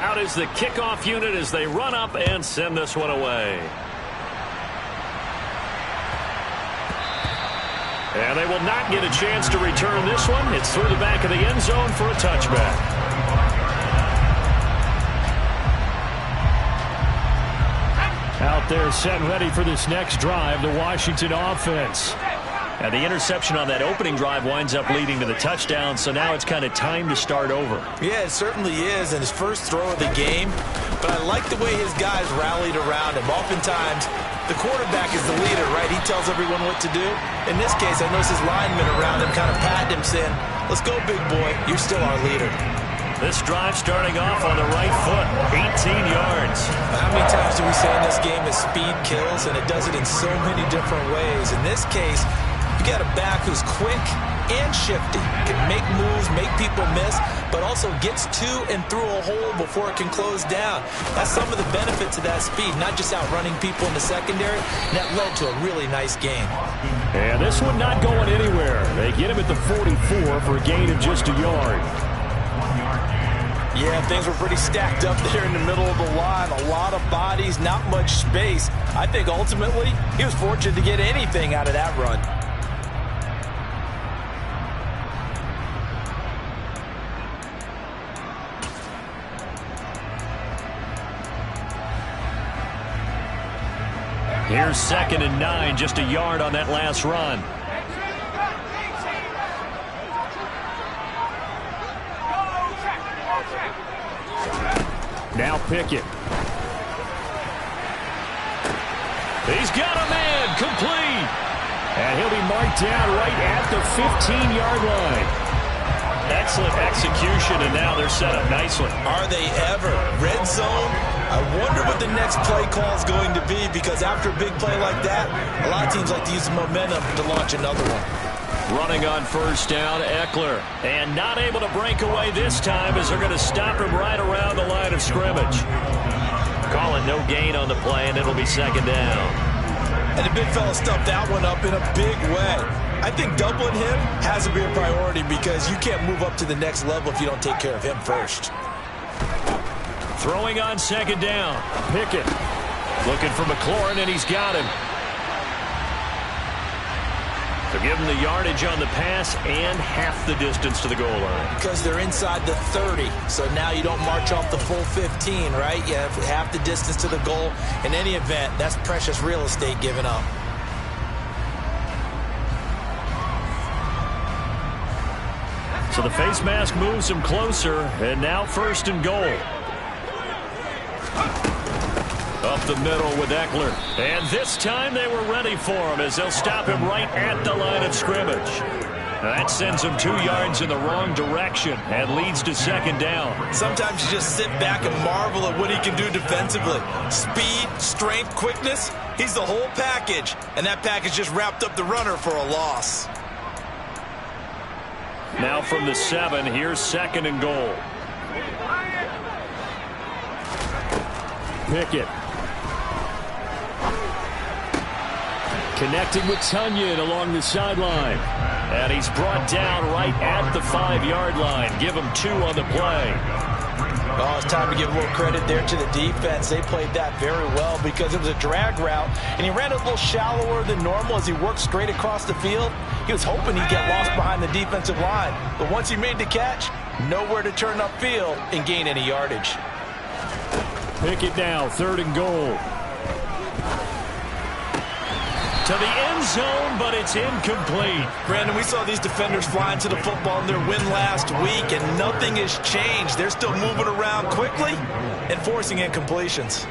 Out is the kickoff unit as they run up and send this one away. And they will not get a chance to return this one. It's through the back of the end zone for a touchback. Out there set and ready for this next drive, the Washington offense. And the interception on that opening drive winds up leading to the touchdown, so now it's kind of time to start over. Yeah, it certainly is, and his first throw of the game. But I like the way his guys rallied around him. Oftentimes, the quarterback is the leader, right? He tells everyone what to do. In this case, I noticed his linemen around him kind of patting him, saying, "Let's go, big boy. You're still our leader." This drive starting off on the right foot, 18 yards. How many times do we say in this game that speed kills, and it does it in so many different ways? In this case, you got a back who's quick and shifty, can make moves, make people miss, but also gets to and through a hole before it can close down. That's some of the benefits of that speed, not just outrunning people in the secondary. And that led to a really nice game. And this one not going anywhere. They get him at the 44 for a gain of just a yard. Yeah, things were pretty stacked up there in the middle of the line. A lot of bodies, not much space. I think ultimately he was fortunate to get anything out of that run. Here's 2nd and 9, just a yard on that last run. Now Pickett. He's got a man, complete. And he'll be marked down right at the 15-yard line. Excellent execution, and now they're set up nicely. Are they ever? Red zone? I wonder what the next play call is going to be, because after a big play like that, a lot of teams like to use the momentum to launch another one. Running on first down, Eckler. And not able to break away this time as they're going to stop him right around the line of scrimmage. Calling no gain on the play, and it'll be 2nd down. And the big fella stuffed that one up in a big way. I think doubling him has to be a priority, because you can't move up to the next level if you don't take care of him first. Throwing on 2nd down, Pickett. Looking for McLaurin, and he's got him. They'll give him the yardage on the pass and half the distance to the goal line. Because they're inside the 30, so now you don't march off the full 15, right? You have half the distance to the goal. In any event, that's precious real estate given up. So the face mask moves him closer, and now 1st and goal. Up the middle with Eckler. And this time they were ready for him as they'll stop him right at the line of scrimmage. That sends him 2 yards in the wrong direction and leads to 2nd down. Sometimes you just sit back and marvel at what he can do defensively. Speed, strength, quickness, he's the whole package. And that package just wrapped up the runner for a loss. Now from the 7, here's 2nd and goal. Pickett. Connecting with Tunyon along the sideline. And he's brought down right at the 5-yard line. Give him 2 on the play. Oh, it's time to give a little credit there to the defense. They played that very well because it was a drag route, and he ran it a little shallower than normal as he worked straight across the field. He was hoping he'd get lost behind the defensive line, but once he made the catch, nowhere to turn upfield and gain any yardage. Pickett now, 3rd and goal. To the end zone, but it's incomplete. Brandon, we saw these defenders flying to the football in their win last week, and nothing has changed. They're still moving around quickly and forcing incompletions.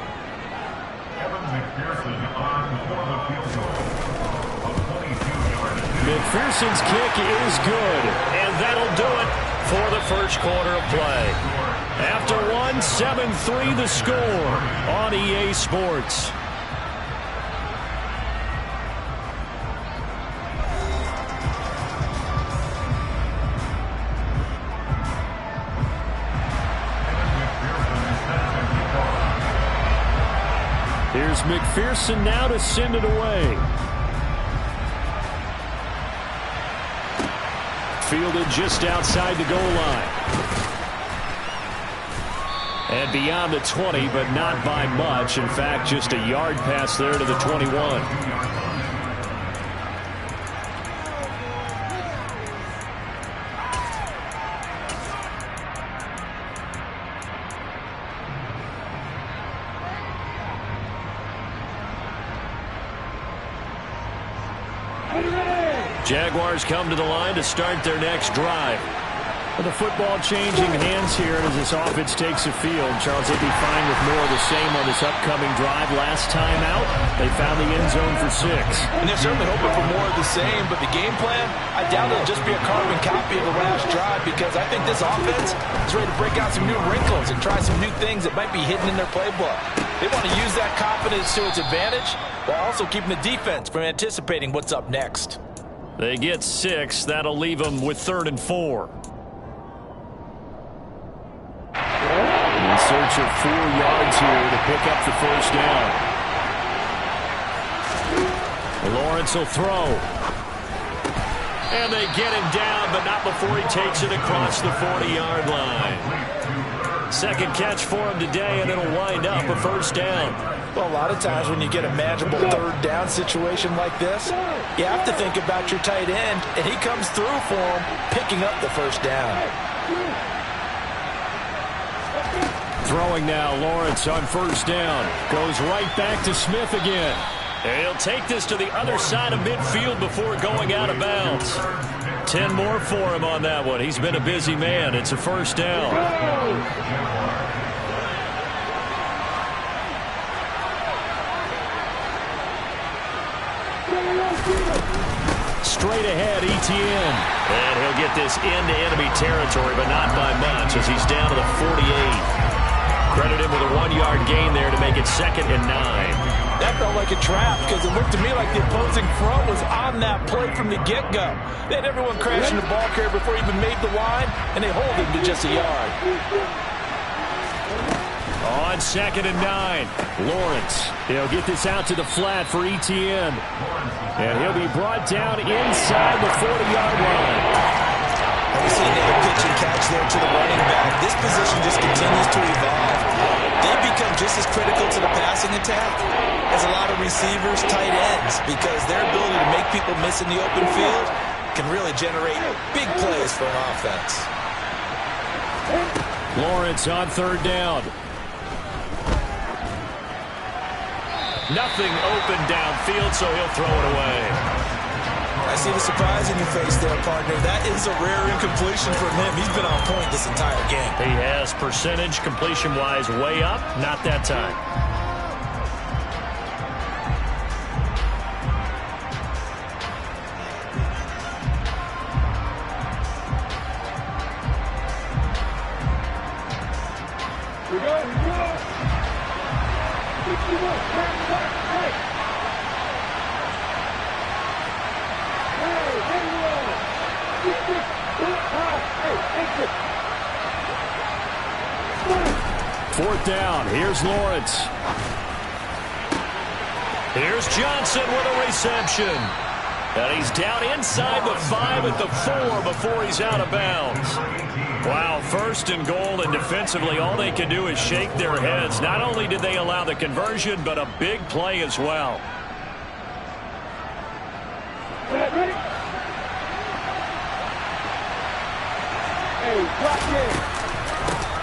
McPherson's kick is good, and that'll do it for the first quarter of play. After one, 7-3 the score on EA Sports. Here's McPherson now to send it away. Fielded just outside the goal line. And beyond the 20, but not by much. In fact, just a yard pass there to the 21. Jaguars come to the line to start their next drive. With the football changing hands here as this offense takes the field, Charles, they'd be fine with more of the same on this upcoming drive. Last time out, they found the end zone for 6. And they're certainly hoping for more of the same, but the game plan, I doubt it'll just be a carbon copy of the last drive, because I think this offense is ready to break out some new wrinkles and try some new things that might be hidden in their playbook. They want to use that confidence to its advantage while also keeping the defense from anticipating what's up next. They get 6. That'll leave them with 3rd and 4. In search of 4 yards here to pick up the first down. Lawrence will throw. And they get him down, but not before he takes it across the 40-yard line. Second catch for him today, and it'll wind up a first down. Well, a lot of times when you get a manageable 3rd down situation like this, you have to think about your tight end, and he comes through for him, picking up the first down. Throwing now, Lawrence on first down. Goes right back to Smith again. And he'll take this to the other side of midfield before going out of bounds. 10 more for him on that one. He's been a busy man. It's a first down. Straight ahead, Etienne. And he'll get this into enemy territory, but not by much as he's down to the 48. Credit him with a 1-yard gain there to make it 2nd and 9. That felt like a trap because it looked to me like the opposing front was on that play from the get-go. They had everyone crashing the ball carrier before he even made the line, and they hold him to just a yard. On 2nd and 9, Lawrence. He'll get this out to the flat for Etienne. And he'll be brought down inside the 40-yard line. We see another pitch and catch there to the running back. This position just continues to evolve. They become just as critical to the passing attack as a lot of receivers, tight ends, because their ability to make people miss in the open field can really generate big plays for an offense. Lawrence on 3rd down. Nothing open downfield, so he'll throw it away. I see the surprise in your face there, partner. That is a rare incompletion from him. He's been on point this entire game. He has percentage completion-wise way up. Not that time. Fourth down. Here's Lawrence. Here's Johnson with a reception. And he's down inside the 5 at the 4 before he's out of bounds. Wow, 1st and goal, and defensively all they can do is shake their heads. Not only did they allow the conversion, but a big play as well.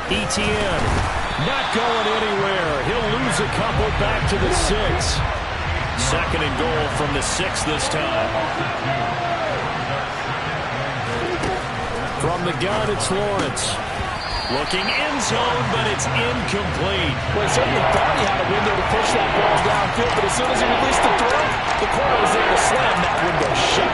Etienne not going anywhere. He'll lose a couple back to the 6. 2nd and goal from the 6 this time. From the gun, it's Lawrence. Looking end zone, but it's incomplete. Well, he certainly thought he had a window to push that ball downfield, but as soon as he released the throw, the corner was there to slam that window shut.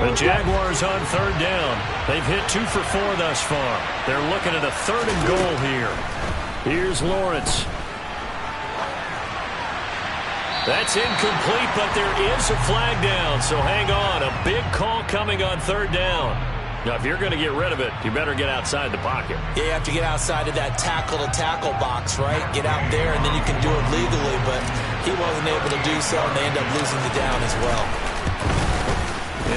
The Jaguars on 3rd down. They've hit 2 for 4 thus far. They're looking at a 3rd and goal here. Here's Lawrence. That's incomplete, but there is a flag down, so hang on. A big call coming on third down. Now, if you're going to get rid of it, you better get outside the pocket. Yeah, you have to get outside of that tackle-to-tackle box, right? Get out there, and then you can do it legally, but he wasn't able to do so, and they end up losing the down as well.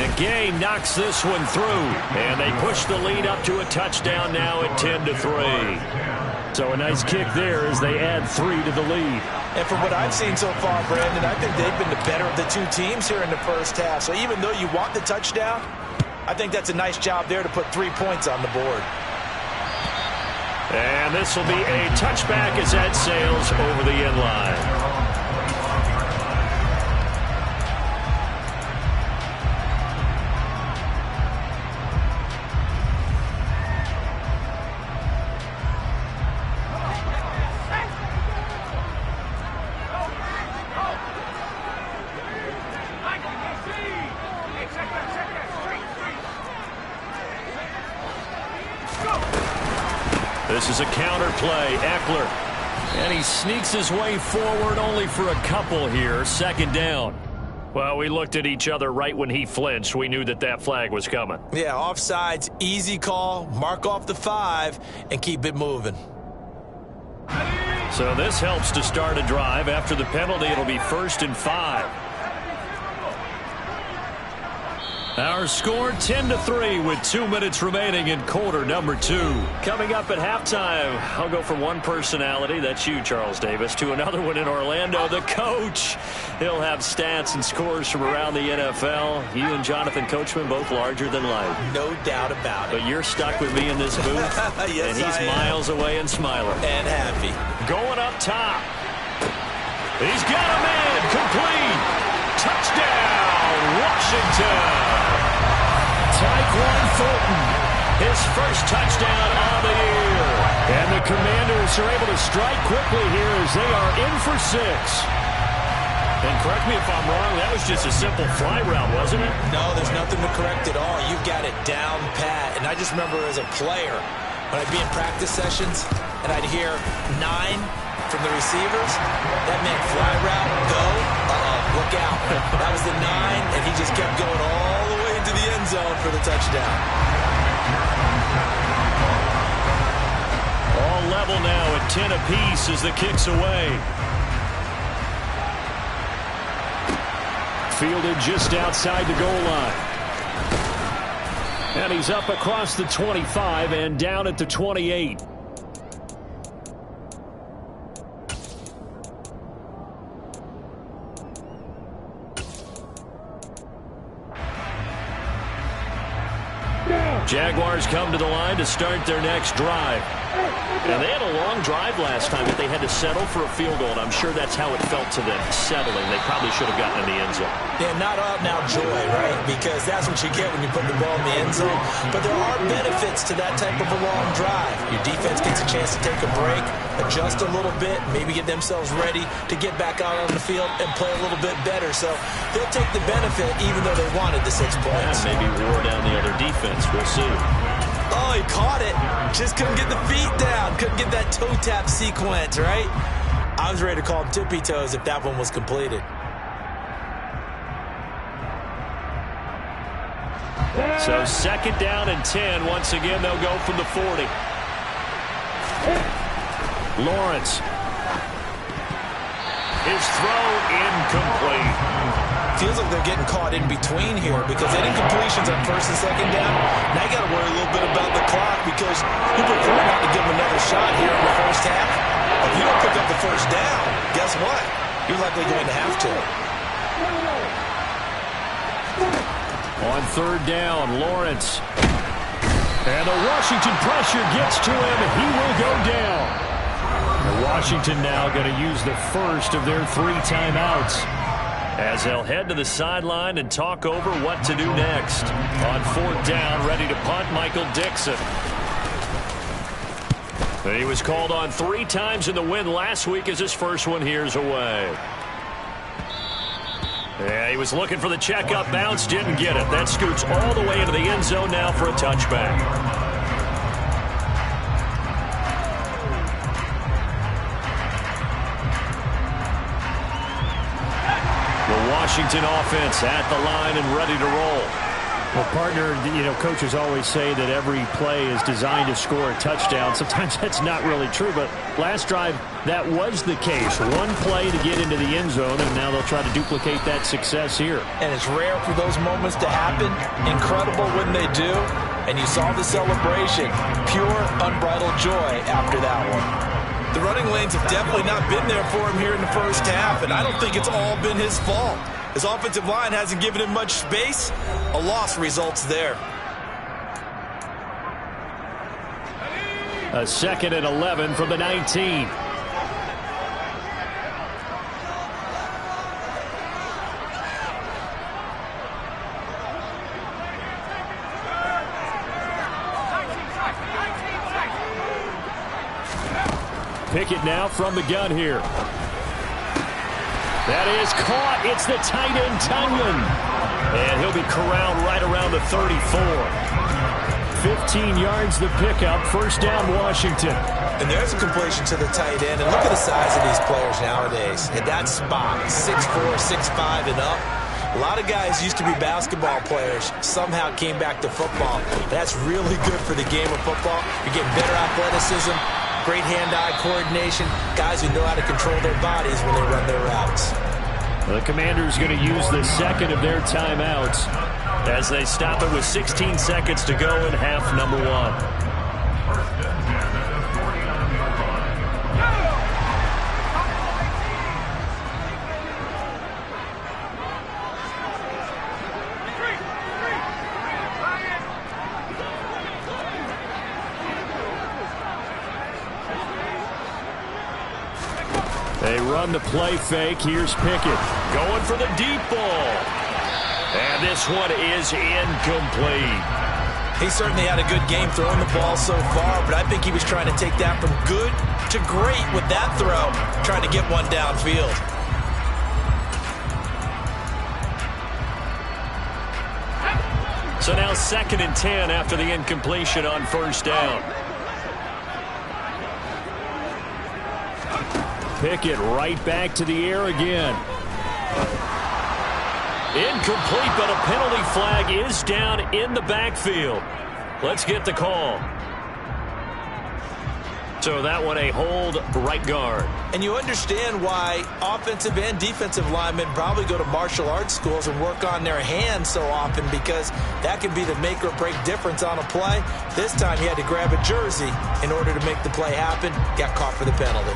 And Gay knocks this one through, and they push the lead up to a touchdown now at 10-3. So a nice kick there as they add 3 to the lead. And from what I've seen so far, Brandon, I think they've been the better of the two teams here in the first half. So even though you want the touchdown, I think that's a nice job there to put 3 points on the board. And this will be a touchback as that sails over the end line. This is a counter play. Eckler. And he sneaks his way forward only for a couple here. Second down. Well, we looked at each other right when he flinched. We knew that that flag was coming. Yeah, offsides, easy call. Mark off the 5 and keep it moving. So this helps to start a drive. After the penalty, it'll be 1st and 5. Our score 10-3 with 2 minutes remaining in quarter number 2. Coming up at halftime, I'll go from one personality, that's you, Charles Davis, to another one in Orlando, the coach. He'll have stats and scores from around the NFL. You and Jonathan Coachman both larger than life. No doubt about it. But you're stuck with me in this booth, yes, and he's miles away and smiling. And happy. Going up top. He's got a man, complete. Touchdown, Washington. Tyquan Thornton, his first touchdown of the year. And the Commanders are able to strike quickly here as they are in for 6. And correct me if I'm wrong, that was just a simple fly route, wasn't it? No, there's nothing to correct at all. You've got it down pat. And I just remember as a player, when I'd be in practice sessions and I'd hear 9 from the receivers, that meant fly route, go, look out. That was the 9, and he just kept going all the way into the end zone for the touchdown. All level now at 10 apiece as the kick's away. Fielded just outside the goal line. And he's up across the 25 and down at the 28. Jaguars come to the line to start their next drive. And they had a long drive last time, but they had to settle for a field goal, and I'm sure that's how it felt to them, settling. They probably should have gotten in the end zone. Yeah, not out now joy, right? Because that's what you get when you put the ball in the end zone. But there are benefits to that type of a long drive. Your defense gets a chance to take a break, adjust a little bit, maybe get themselves ready to get back out on the field and play a little bit better. So they'll take the benefit even though they wanted the 6 points. Yeah, maybe roar down the other defense. We'll see. Oh, he caught it. Just couldn't get the feet down. Couldn't get that toe tap sequence, right? I was ready to call him tippy toes if that one was completed. So 2nd down and 10. Once again, they'll go from the 40. Lawrence. His throw incomplete. Feels like they're getting caught in between here because they had incompletions on 1st and 2nd down. Now you got to worry a little bit about the clock because you prefer not to give them another shot here in the first half. If you don't pick up the 1st down, guess what? You're likely going to have to. On 3rd down, Lawrence. And the Washington pressure gets to him. He will go down. Washington now going to use the first of their 3 timeouts. As they'll head to the sideline and talk over what to do next. On 4th down, ready to punt, Michael Dixon. He was called on 3 times in the win last week as his first one here's away. Yeah, he was looking for the checkup bounce, didn't get it. That scoots all the way into the end zone now for a touchback. Washington offense at the line and ready to roll. Well, partner, coaches always say that every play is designed to score a touchdown. Sometimes that's not really true, but last drive, that was the case. One play to get into the end zone, and now they'll try to duplicate that success here. And it's rare for those moments to happen. Incredible when they do. And you saw the celebration. Pure, unbridled joy after that one. The running lanes have definitely not been there for him here in the first half, and I don't think it's all been his fault. His offensive line hasn't given him much space. A loss results there. A 2nd and 11 from the 19. Pickett now from the gun here. That is caught. It's the tight end, Tunyon. And he'll be corralled right around the 34. 15 yards the pickup. First down, Washington. And there's a completion to the tight end. And look at the size of these players nowadays. At that spot, 6'4", 6'5", and up. A lot of guys used to be basketball players. Somehow came back to football. That's really good for the game of football. You're getting better athleticism. Great hand-eye coordination, guys who know how to control their bodies when they run their routes. The Commanders going to use the second of their timeouts as they stop it with 16 seconds to go in half number 1. They run the play fake. Here's Pickett. Going for the deep ball. And this one is incomplete. He certainly had a good game throwing the ball so far, but I think he was trying to take that from good to great with that throw, trying to get one downfield. So now 2nd and 10 after the incompletion on first down. Pickett right back to the air again. Incomplete, but a penalty flag is down in the backfield. Let's get the call. So that one a hold, right guard. And you understand why offensive and defensive linemen probably go to martial arts schools and work on their hands so often, because that can be the make or break difference on a play. This time he had to grab a jersey in order to make the play happen. Got caught for the penalty.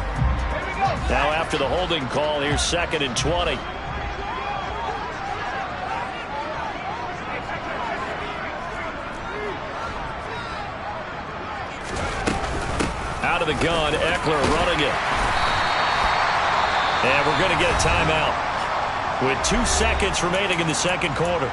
Now after the holding call, here's 2nd and 20. Out of the gun, Eckler running it. And we're going to get a timeout with 2 seconds remaining in the second quarter.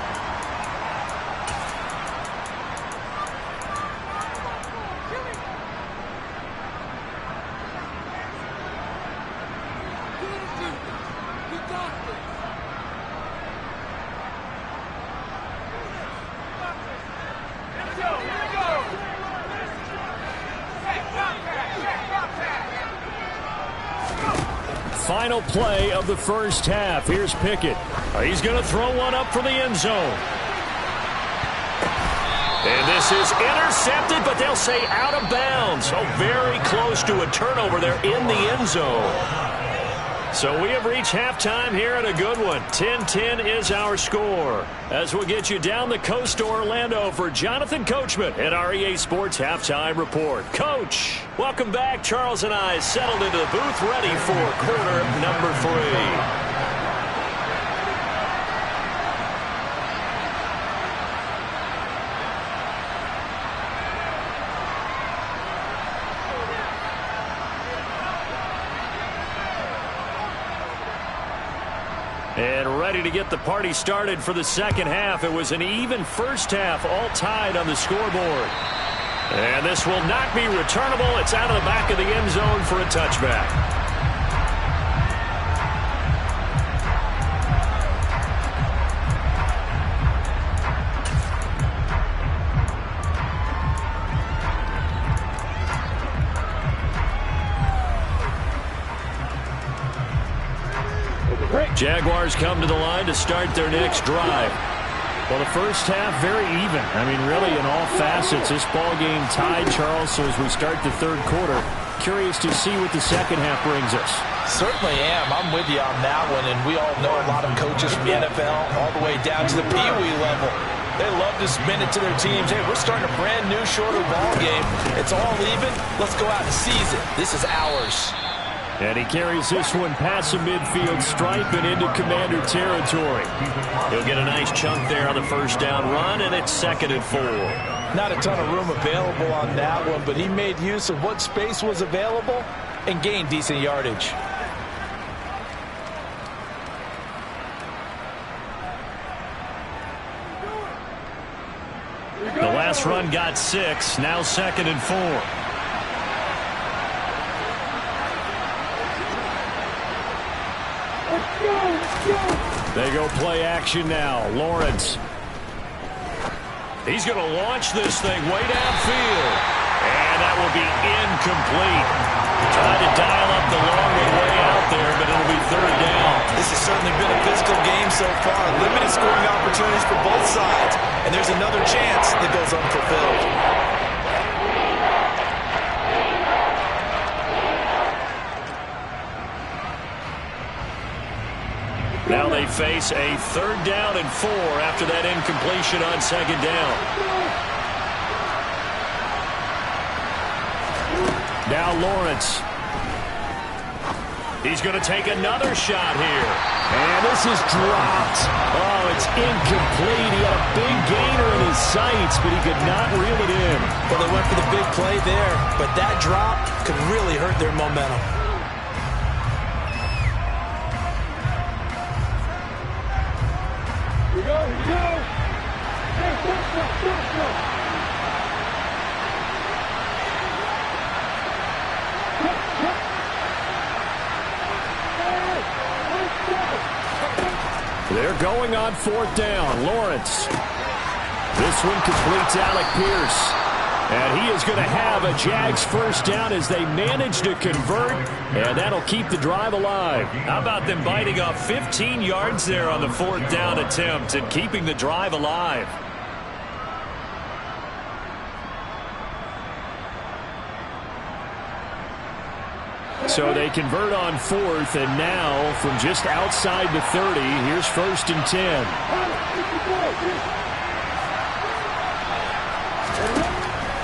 Final play of the first half. Here's Pickett. He's going to throw one up for the end zone. And this is intercepted, but they'll say out of bounds. So very close to a turnover there in the end zone. So we have reached halftime here at a good one. 10-10 is our score. As we'll get you down the coast to Orlando for Jonathan Coachman at our EA Sports Halftime Report. Coach, welcome back. Charles and I settled into the booth ready for quarter number 3. And ready to get the party started for the second half. It was an even first half, all tied on the scoreboard. And this will not be returnable. It's out of the back of the end zone for a touchback. Break. Jaguars come to the line to start their next drive. Well, the first half, very even. I mean, really, in all facets, this ball game tied, Charles. So as we start the third quarter, curious to see what the second half brings us. Certainly am. I'm with you on that one. And we all know a lot of coaches from the NFL all the way down to the Pee Wee level. They love to spin it to their teams. Hey, we're starting a brand new, shorter ball game. It's all even. Let's go out and seize it. This is ours. And he carries this one past the midfield stripe and into Commander territory. He'll get a nice chunk there on the first down run, and it's 2nd and 4. Not a ton of room available on that one, but he made use of what space was available and gained decent yardage. The last run got 6, now 2nd and 4. They go play action now. Lawrence. He's going to launch this thing way downfield. And that will be incomplete. Trying to dial up the long way out there, but it'll be 3rd down. This has certainly been a physical game so far. Limited scoring opportunities for both sides. And there's another chance that goes unfulfilled. Now they face a 3rd down and 4 after that incompletion on 2nd down. Now Lawrence. He's going to take another shot here. And this is dropped. Oh, it's incomplete. He had a big gainer in his sights, but he could not reel it in. Well, they went for the big play there, but that drop could really hurt their momentum. They're going on 4th down. Lawrence. This one completes Alec Pierce. And he is going to have a Jags first down as they manage to convert, and that'll keep the drive alive. How about them biting off 15 yards there on the 4th down attempt and keeping the drive alive? So they convert on 4th, and now from just outside the 30, here's 1st and 10.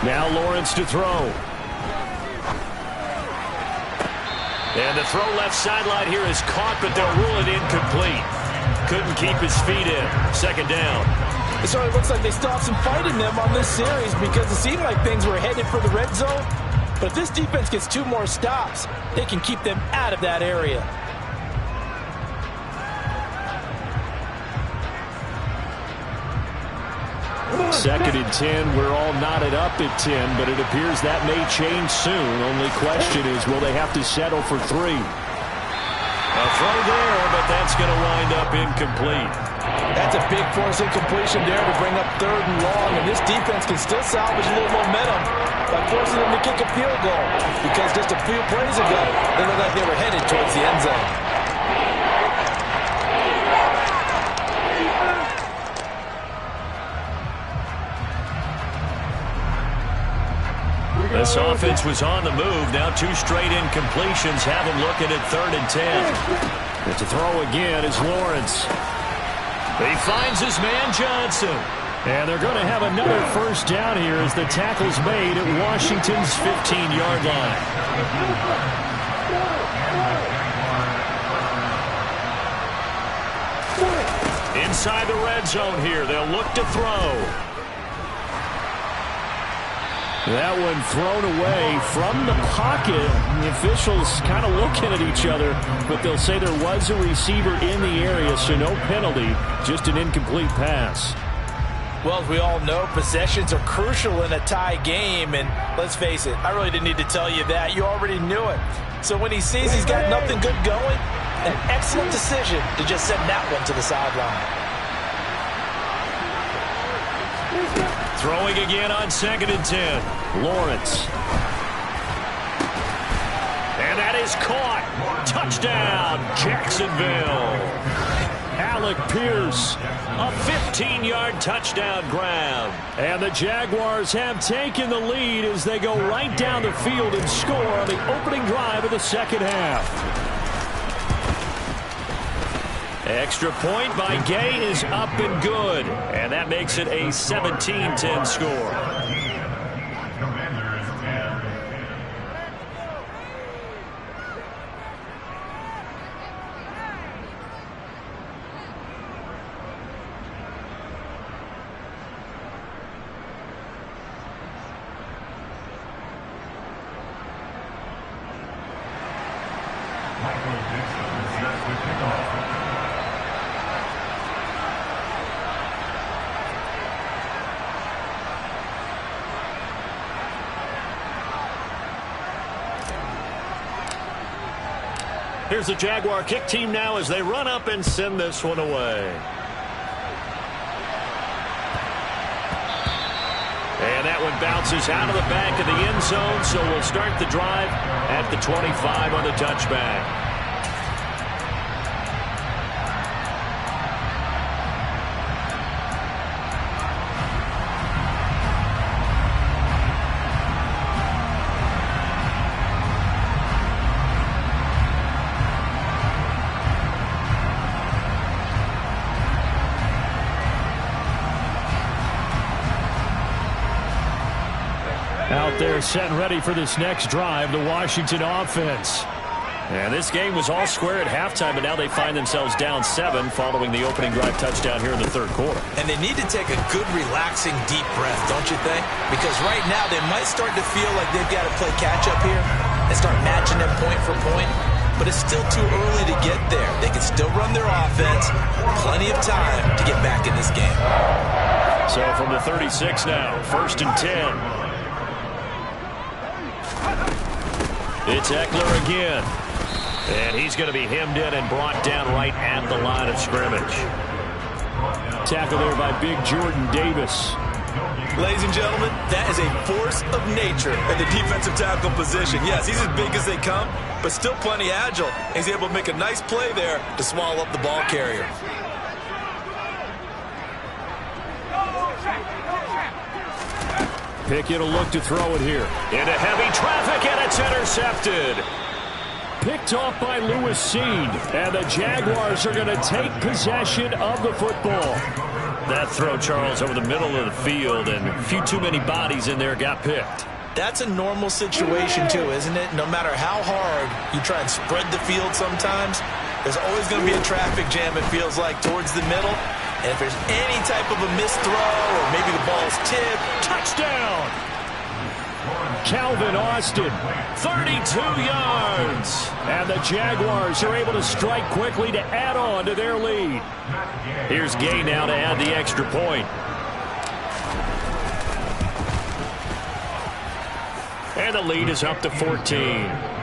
Now Lawrence to throw. And the throw left sideline here is caught, but they'll rule it incomplete. Couldn't keep his feet in. 2nd down. It sort of looks like they still have some fight in them on this series because it seemed like things were headed for the red zone. But if this defense gets 2 more stops, they can keep them out of that area. Second and 10. We're all knotted up at 10, but it appears that may change soon. Only question is, will they have to settle for 3? A throw there, but that's going to wind up incomplete. That's a big force incompletion there to bring up 3rd and long, and this defense can still salvage a little momentum by forcing them to kick a field goal, because just a few plays ago, they looked like they were headed towards the end zone. This offense was on the move. Now 2 straight incompletions have them looking at 3rd and 10. But to throw again is Lawrence. He finds his man Johnson. And they're going to have another first down here as the tackle's made at Washington's 15-yard line. Inside the red zone here. They'll look to throw. That one thrown away from the pocket. The officials kind of looking at each other, but they'll say there was a receiver in the area, so no penalty, just an incomplete pass. Well, as we all know, possessions are crucial in a tie game, and let's face it, I really didn't need to tell you that. You already knew it. So when he sees he's got nothing good going, an excellent decision to just send that one to the sideline. Throwing again on 2nd and 10. Lawrence. And that is caught. Touchdown, Jacksonville. Alec Pierce. A 15-yard touchdown grab. And the Jaguars have taken the lead as they go right down the field and score on the opening drive of the second half. Extra point by Gay is up and good. And that makes it a 17-10 score. Here's the Jaguar kick team now as they run up and send this one away. And that one bounces out of the back of the end zone, so we'll start the drive at the 25 on the touchback. Out there set and ready for this next drive, the Washington offense. And this game was all square at halftime, but now they find themselves down 7 following the opening drive touchdown here in the third quarter. And they need to take a good, relaxing, deep breath, don't you think? Because right now they might start to feel like they've got to play catch-up here and start matching them point for point. But it's still too early to get there. They can still run their offense. Plenty of time to get back in this game. So from the 36 now, 1st and 10. It's Eckler again. And he's going to be hemmed in and brought down right at the line of scrimmage. Tackle there by big Jordan Davis. Ladies and gentlemen, that is a force of nature at the defensive tackle position. Yes, he's as big as they come, but still plenty agile. He's able to make a nice play there to swallow up the ball carrier. Pickett will look to throw it here. Into heavy traffic, and it's intercepted. Picked off by Lewis Cine, and the Jaguars are going to take possession of the football. That throw, Charles, over the middle of the field, and a few too many bodies in there got picked. That's a normal situation, too, isn't it? No matter how hard you try and spread the field sometimes, there's always going to be a traffic jam, it feels like, towards the middle. And if there's any type of a missed throw or maybe the ball's tipped, touchdown! Calvin Austin, 32 yards. And the Jaguars are able to strike quickly to add on to their lead. Here's Gay now to add the extra point. And the lead is up to 14.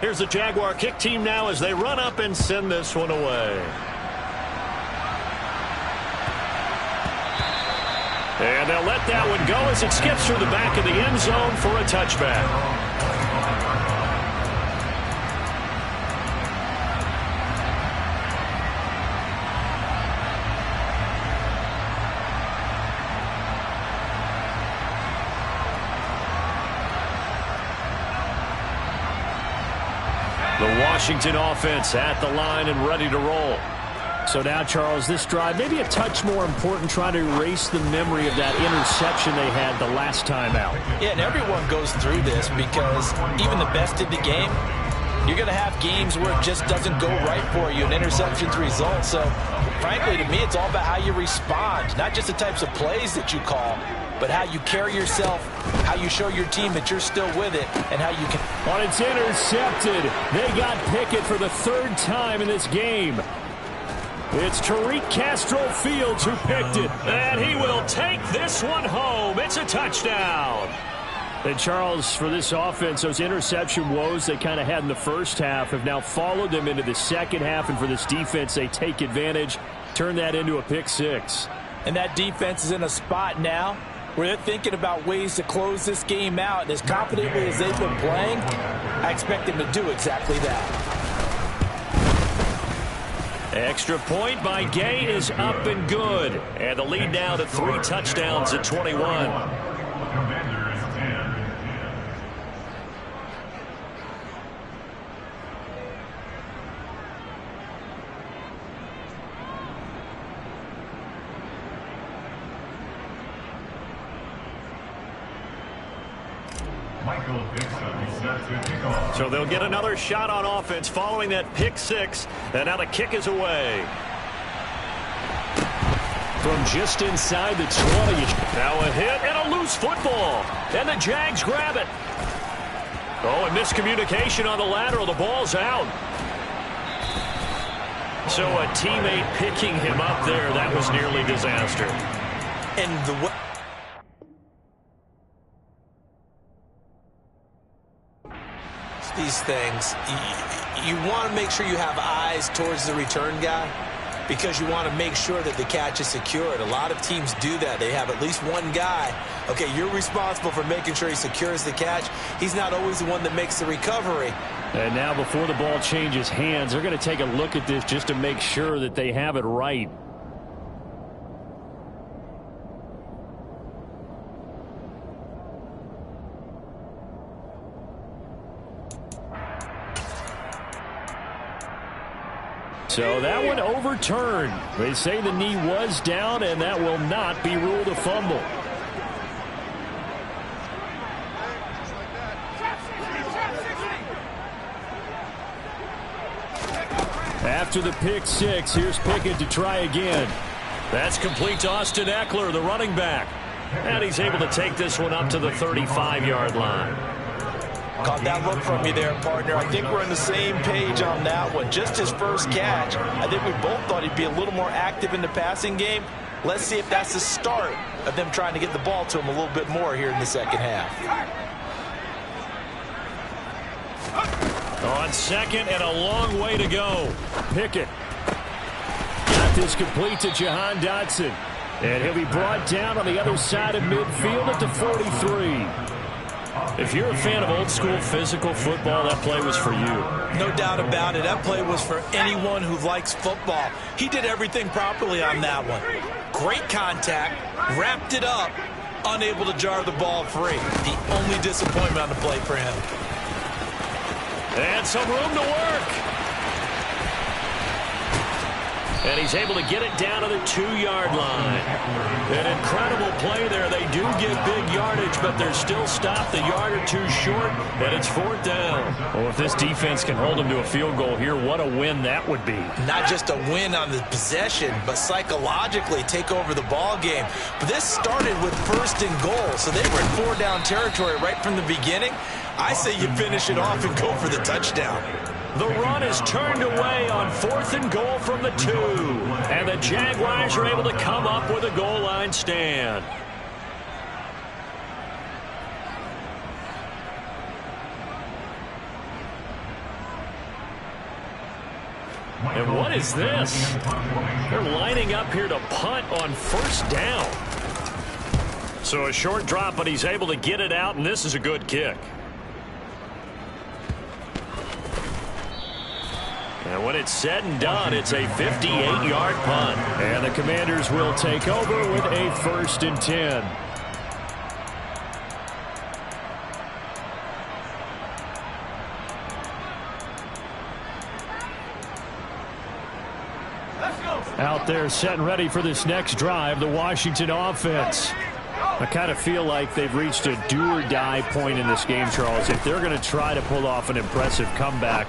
Here's the Jaguar kick team now as they run up and send this one away. And they'll let that one go as it skips through the back of the end zone for a touchback. The Washington offense at the line and ready to roll. So now, Charles, this drive maybe a touch more important, trying to erase the memory of that interception they had the last time out. Yeah, and everyone goes through this because even the best in the game, you're going to have games where it just doesn't go right for you, and interceptions result. So, frankly, to me, it's all about how you respond, not just the types of plays that you call, but how you carry yourself, how you show your team that you're still with it, and how you can... Well, it's intercepted. They got Pickett for the 3rd time in this game. It's Tariq Castro-Fields who picked it. And he will take this one home. It's a touchdown. And Charles, for this offense, those interception woes they kind of had in the first half have now followed them into the second half. And for this defense, they take advantage, turn that into a pick six. And that defense is in a spot now where they're thinking about ways to close this game out. And as confidently as they've been playing, I expect them to do exactly that. Extra point by Gay is up and good. And the lead now to 3 touchdowns at 21. So they'll get another shot on offense following that pick six. And now the kick is away. From just inside the 20. Now a hit and a loose football. And the Jags grab it. Oh, and miscommunication on the lateral. The ball's out. So a teammate picking him up there. That was nearly disaster. And the these things, you want to make sure you have eyes towards the return guy because you want to make sure that the catch is secured. A lot of teams do that. They have at least one guy. Okay, you're responsible for making sure he secures the catch. He's not always the one that makes the recovery. And now before the ball changes hands, they're going to take a look at this just to make sure that they have it right. So that one overturned. They say the knee was down, and that will not be ruled a fumble. After the pick six, here's Pickett to try again. That's complete to Austin Ekeler, the running back. And he's able to take this one up to the 35-yard line. Caught that look from you there, partner. I think we're on the same page on that one. Just his first catch. I think we both thought he'd be a little more active in the passing game. Let's see if that's the start of them trying to get the ball to him a little bit more here in the second half. On second and a long way to go. Pickett got this complete to Jahan Dotson. And he'll be brought down on the other side of midfield at the 43. If you're a fan of old-school physical football, that play was for you. No doubt about it. That play was for anyone who likes football. He did everything properly on that one. Great contact, wrapped it up, unable to jar the ball free. The only disappointment on the play for him. And some room to work. And he's able to get it down to the 2-yard line. An incredible play there. They do get big yardage, but they're still stopped a yard or two short, and it's 4th down. Well, if this defense can hold them to a field goal here, what a win that would be. Not just a win on the possession, but psychologically take over the ball game. But this started with 1st and goal, so they were in 4-down territory right from the beginning. I say you finish it off and go for the touchdown. The run is turned away on 4th and goal from the 2. And the Jaguars are able to come up with a goal line stand. And what is this? They're lining up here to punt on 1st down. So a short drop, but he's able to get it out, and this is a good kick. And when it's said and done, it's a 58-yard punt. And the Commanders will take over with a 1st and 10. Out there set and ready for this next drive, the Washington offense. I kind of feel like they've reached a do-or-die point in this game, Charles. If they're going to try to pull off an impressive comeback,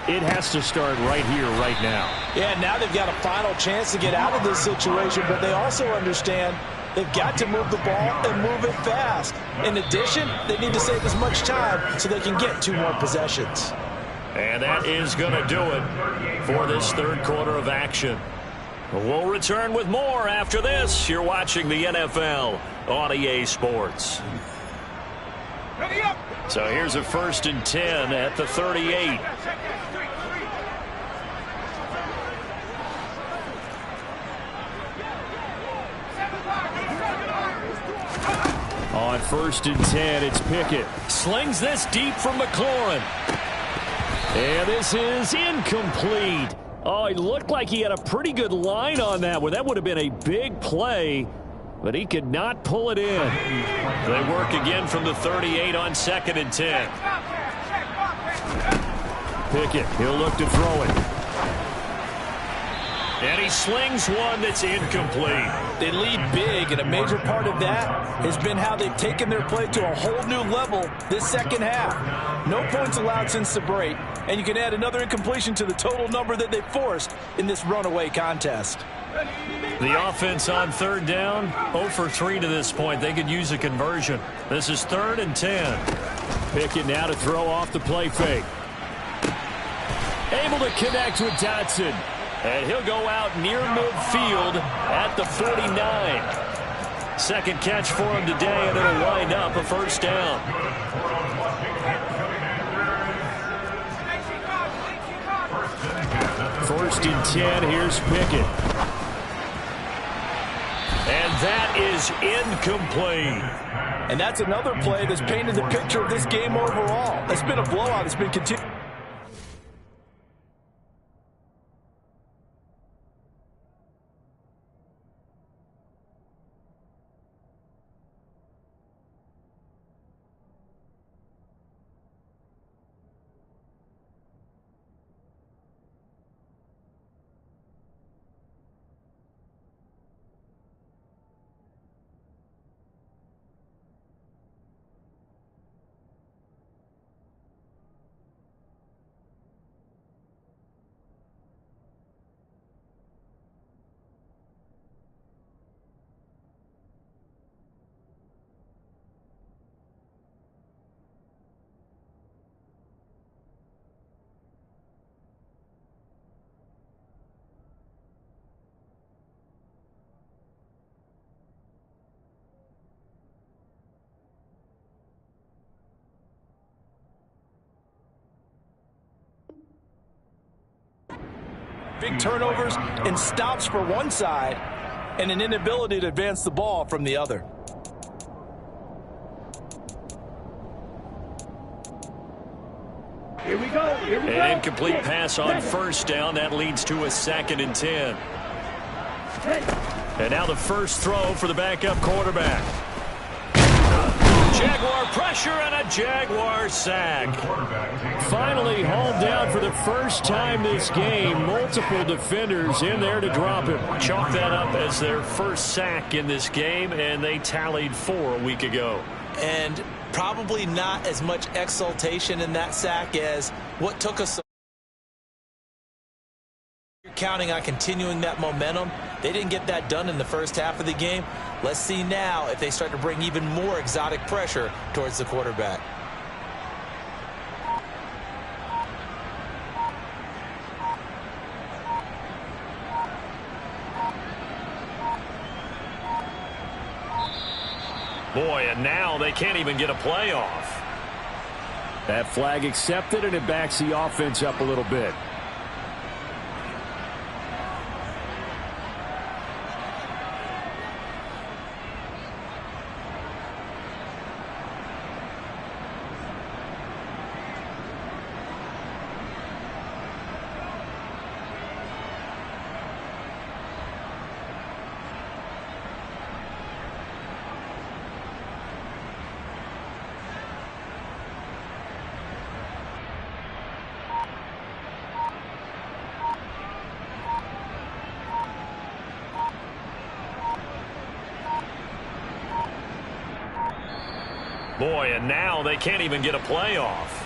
it has to start right here, right now. Yeah, now they've got a final chance to get out of this situation, but they also understand they've got to move the ball and move it fast. In addition, they need to save as much time so they can get 2 more possessions. And that is going to do it for this 3rd quarter of action. We'll return with more after this. You're watching the NFL on EA Sports. Ready? So here's a 1st and 10 at the 38. On 1st and 10, it's Pickett. Slings this deep from McLaurin. And this is incomplete. Oh, it looked like he had a pretty good line on that one. That would have been a big play, but he could not pull it in. They work again from the 38 on 2nd and 10. Pickett, he'll look to throw it. And he slings one that's incomplete. They lead big, and a major part of that has been how they've taken their play to a whole new level this second half. No points allowed since the break, and you can add another incompletion to the total number that they forced in this runaway contest. The offense on 3rd down, 0 for 3 to this point. They could use a conversion. This is 3rd and 10. Pickett now to throw off the play fake. Able to connect with Dotson. And he'll go out near midfield at the 49. Second catch for him today, and it'll wind up a 1st down. First and 10, here's Pickett. And that is incomplete. And that's another play that's painted the picture of this game overall. It's been a blowout. It's been continued. Big turnovers and stops for one side and an inability to advance the ball from the other. Here we go. An incomplete pass on 1st down. That leads to a 2nd and 10. And now the first throw for the backup quarterback. Jaguar pressure and a Jaguar sack. Finally hauled down for the first time this game. Multiple defenders in there to drop him. Chalk that up as their first sack in this game, and they tallied 4 a week ago. And probably not as much exultation in that sack as what took us. You're counting on continuing that momentum. They didn't get that done in the first half of the game. Let's see now if they start to bring even more exotic pressure towards the quarterback. Boy, and now they can't even get a playoff. That flag accepted, and it backs the offense up a little bit. Boy, and now they can't even get a playoff.